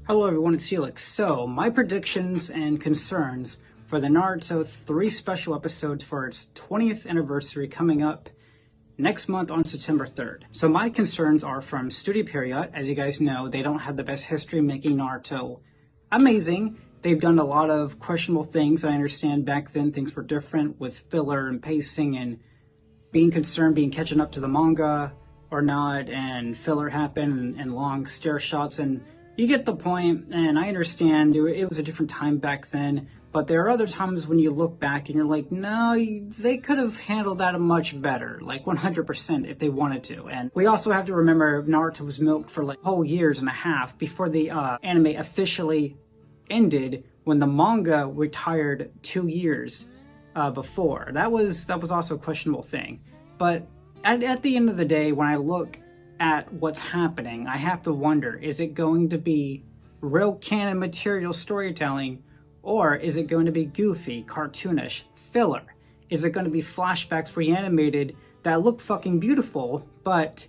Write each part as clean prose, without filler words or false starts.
Hello everyone, it's Felix. So, my predictions and concerns for the Naruto 3 special episodes for its 20th anniversary coming up next month on September 3rd. So my concerns are from Studio Period. As you guys know, they don't have the best history making Naruto amazing. They've done a lot of questionable things. I understand back then things were different with filler and pacing and being catching up to the manga or not, and filler happened and long stare shots, and you get the point, and I understand it was a different time back then, but there are other times when you look back and you're like, no, they could have handled that much better, like 100% if they wanted to. And we also have to remember Naruto was milked for like whole years and a half before the anime officially ended, when the manga retired 2 years before. That was also a questionable thing. But at the end of the day, when I look at what's happening, I have to wonder, is it going to be real canon material storytelling, or is it going to be goofy, cartoonish, filler? Is it going to be flashbacks reanimated that look fucking beautiful, but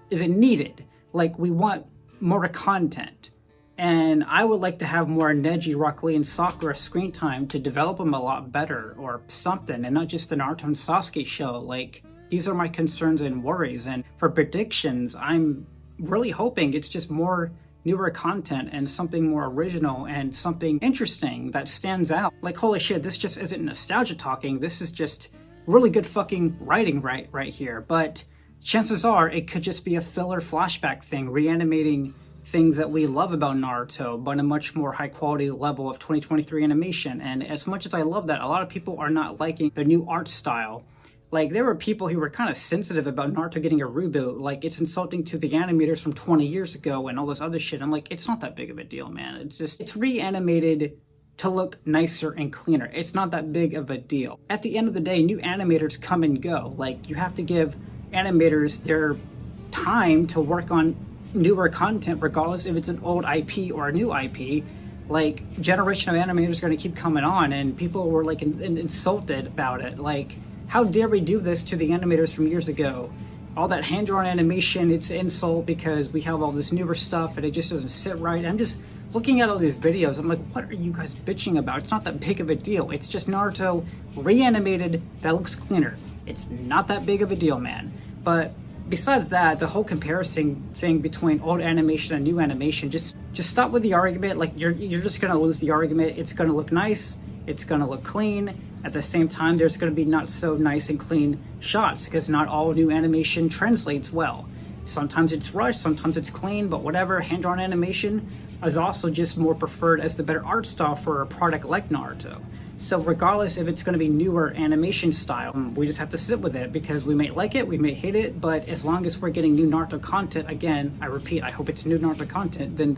is it needed? Like, we want more content. And I would like to have more Neji, Rock Lee, and Sakura screen time to develop them a lot better or something, and not just the Naruto and Sasuke show. Like, these are my concerns and worries. And for predictions, I'm really hoping it's just more newer content and something more original and something interesting that stands out. Like, holy shit, this just isn't nostalgia talking. This is just really good fucking writing right here. But chances are it could just be a filler flashback thing, reanimating things that we love about Naruto, but a much more high quality level of 2023 animation. And as much as I love that, a lot of people are not liking the new art style. Like, there were people who were kind of sensitive about Naruto getting a reboot. Like, it's insulting to the animators from 20 years ago and all this other shit. I'm like, it's not that big of a deal, man. It's reanimated to look nicer and cleaner. It's not that big of a deal. At the end of the day, new animators come and go. Like, you have to give animators their time to work on newer content, regardless if it's an old IP or a new IP. Like, generation of animators are going to keep coming on, and people were like insulted about it. Like, how dare we do this to the animators from years ago? All that hand-drawn animation, it's an insult because we have all this newer stuff and it just doesn't sit right. I'm just looking at all these videos, I'm like, what are you guys bitching about? It's not that big of a deal. It's just Naruto reanimated that looks cleaner. It's not that big of a deal, man. But besides that, the whole comparison thing between old animation and new animation, just stop with the argument. Like, you're just gonna lose the argument. It's gonna look nice. It's gonna look clean. At the same time, there's going to be not so nice and clean shots, because not all new animation translates well. Sometimes it's rushed, sometimes it's clean, but whatever. Hand-drawn animation is also just more preferred as the better art style for a product like Naruto. So regardless if it's going to be newer animation style, we just have to sit with it, because we may like it, we may hate it, but as long as we're getting new Naruto content, again, I repeat, I hope it's new Naruto content, then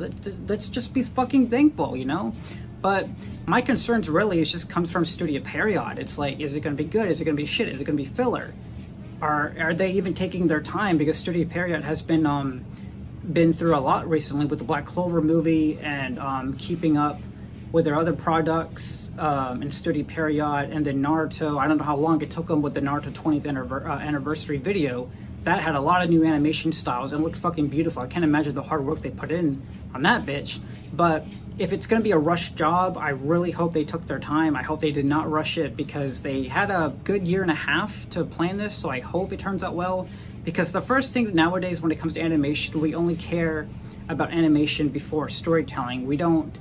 let's just be fucking thankful, you know? But my concerns really just comes from Studio Period. It's like, is it going to be good? Is it going to be shit? Is it going to be filler? Are they even taking their time? Because Studio Period has been through a lot recently with the Black Clover movie and keeping up with their other products in Studio Period, and then Naruto. I don't know how long it took them with the Naruto 20th anniversary video. That had a lot of new animation styles and looked fucking beautiful. I can't imagine the hard work they put in on that bitch. But if it's going to be a rushed job, I really hope they took their time. I hope they did not rush it, because they had a good year and a half to plan this, so I hope it turns out well. Because the first thing nowadays when it comes to animation, we only care about animation before storytelling. We don't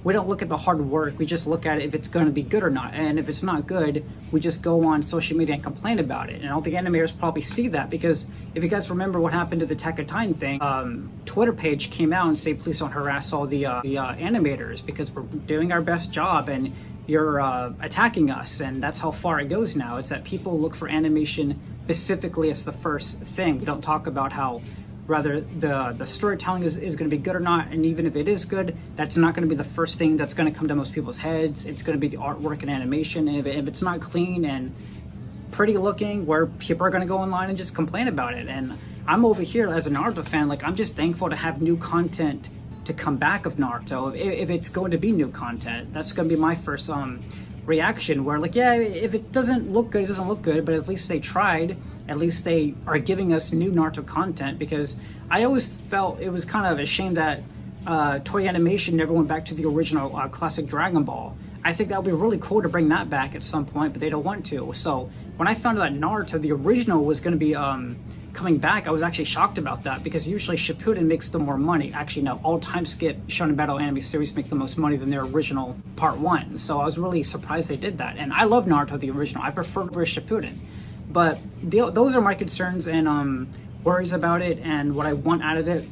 look at the hard work, we just look at it if it's going to be good or not. And if it's not good, we just go on social media and complain about it. And all the animators probably see that, because if you guys remember what happened to the Attack on Titan thing, Twitter page came out and said, please don't harass all the animators, because we're doing our best job and you're attacking us. And that's how far it goes now. It's that people look for animation specifically as the first thing. We don't talk about how rather the storytelling is going to be good or not, and even if it is good, that's not going to be the first thing that's going to come to most people's heads. It's going to be the artwork and animation, and if it's not clean and pretty looking, where people are going to go online and just complain about it. And I'm over here as a Naruto fan, like, I'm just thankful to have new content to come back of Naruto. If it's going to be new content, that's going to be my first reaction, where like, yeah, if it doesn't look good, it doesn't look good, but at least they tried. At least they are giving us new Naruto content, because I always felt it was kind of a shame that Toy Animation never went back to the original classic Dragon Ball. I think that would be really cool to bring that back at some point, but they don't want to. So when I found out that Naruto, the original, was going to be coming back, I was actually shocked about that, because usually Shippuden makes the more money. Actually, no, all time skip Shonen Battle anime series make the most money than their original part 1. So I was really surprised they did that. And I love Naruto, the original. I prefer it over Shippuden. But those are my concerns and worries about it and what I want out of it.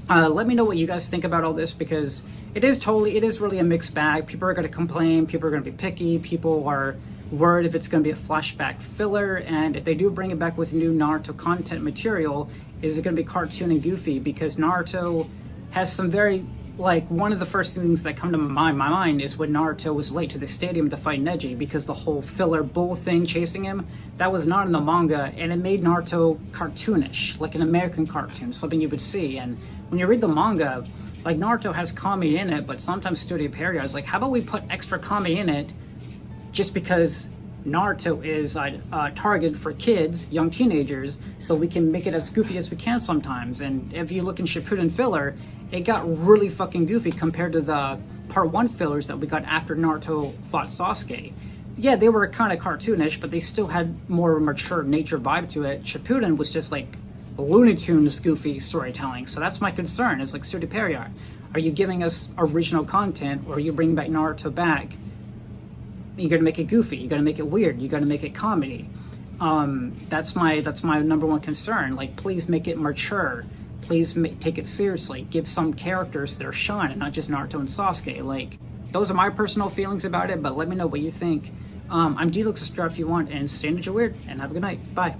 Let me know what you guys think about all this, because it is really a mixed bag. People are going to complain, people are going to be picky, people are worried if it's going to be a flashback filler, and if they do bring it back with new Naruto content material, is it going to be cartoon and goofy? Because Naruto has some very, like, one of the first things that come to my mind is when Naruto was late to the stadium to fight Neji, because the whole filler bull thing chasing him, that was not in the manga, and it made Naruto cartoonish, like an American cartoon, something you would see. And when you read the manga, like, Naruto has comedy in it, but sometimes Studio Pierrot is like, how about we put extra comedy in it just because Naruto is targeted for kids, young teenagers, so we can make it as goofy as we can sometimes. And if you look in Shippuden filler, it got really fucking goofy compared to the part 1 fillers that we got after Naruto fought Sasuke. Yeah, they were kind of cartoonish, but they still had more mature nature vibe to it. Shippuden was just like Looney Tunes goofy storytelling. So that's my concern. It's like, Studio Pierrot, are you giving us original content, or are you bringing back Naruto back? You gotta make it goofy, you gotta make it weird, you gotta make it comedy. That's my number one concern. Like, please make it mature. Please take it seriously. Give some characters their shine, and not just Naruto and Sasuke. Like, those are my personal feelings about it, but let me know what you think. I'm D-Look, subscribe if you want, and stay ninja weird, and have a good night. Bye.